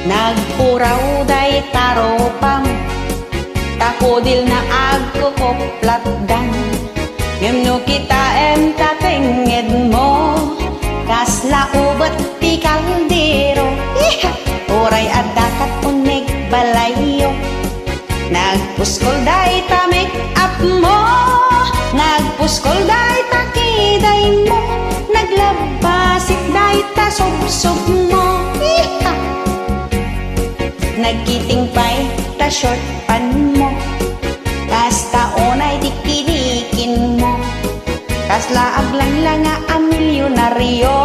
Nagpuraw day taropam, takodil na agkukoplatdan. Ngem kita tatenged mo, kasla ubat ti kaldero. Oray adakat unig balayo, nagpuskol day ta make up mo, nagpuskol day ta kiday mo, naglabasit day ta subsub mo. Nagkitingpay ta short pan mo, kas taonay dikinikin mo, kas laag lang lang nga a milyonaryo,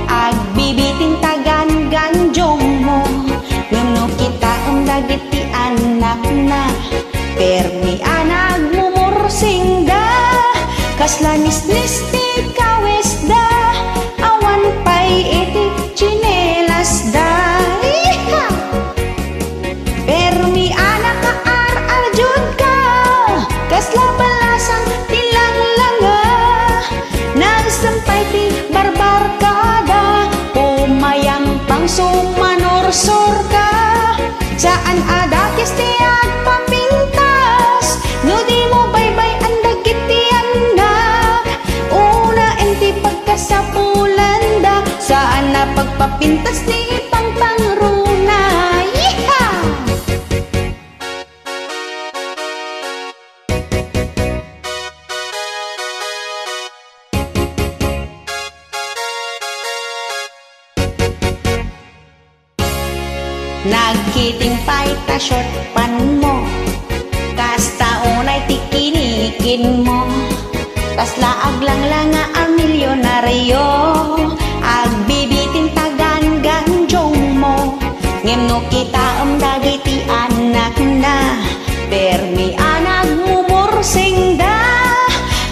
agbibitin tagan ganjong mo. Ngano kita dagiti anak na, permi anag mumursing da, kas lanis-nis ti kawes da, awan pay iti chinelas da. Permi anak ka ar-arjud ka, kasla balasang tilang-langa, nagsampay ti barbarkada, pumayang pang sumanorsor ka. Saan adakis ti agpapintas, no di mo baybay ang dagiti anak, una enti pagkasapulanda, saan na pagpapintas ti pangpangruna. Nagkitingpay ta short pan mo, kas taonay tikinikin mo, kas laag lang lang nga a milyonaryo, agbibitin tagan ganjong mo. Ngem no kita dagiti anak na, permi anag mumursing da,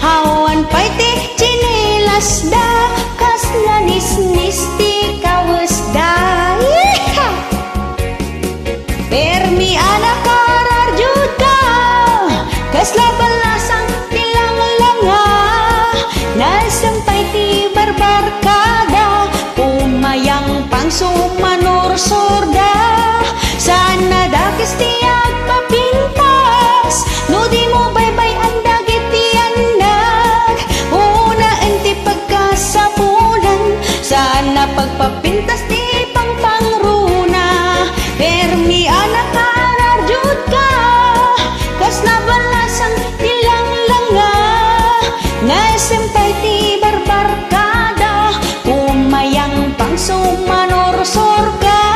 hawan pay ti chinelas da, kas lanis-nis ti kawes da. Permi anak kararjud ka, kasla balasang tilang-langa, nasampay ti barbarkada, pumayang pang sumanursorda, sana dakis ti agpapintas, no di mo baybay ang dagiti anak, una enti pagkasapulan, sana pagpapintas ti pangpangruna. Permi anak kararjud ka, kas nabalasang tilang-langa, nasampay ti barbarkada, pumayang pang sumanorsor ka,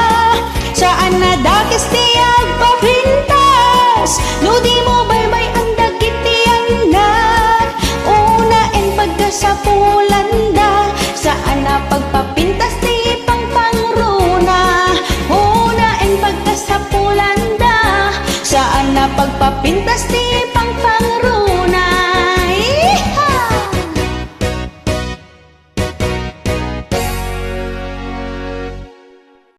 saan nadakis ti agpapintas, no di mo baybay ang dagiti anak, una en pagkasapulanda, saan na pagpapintas ti pangpangruna, una en pagkasapulanda, saan na pagpapintas ti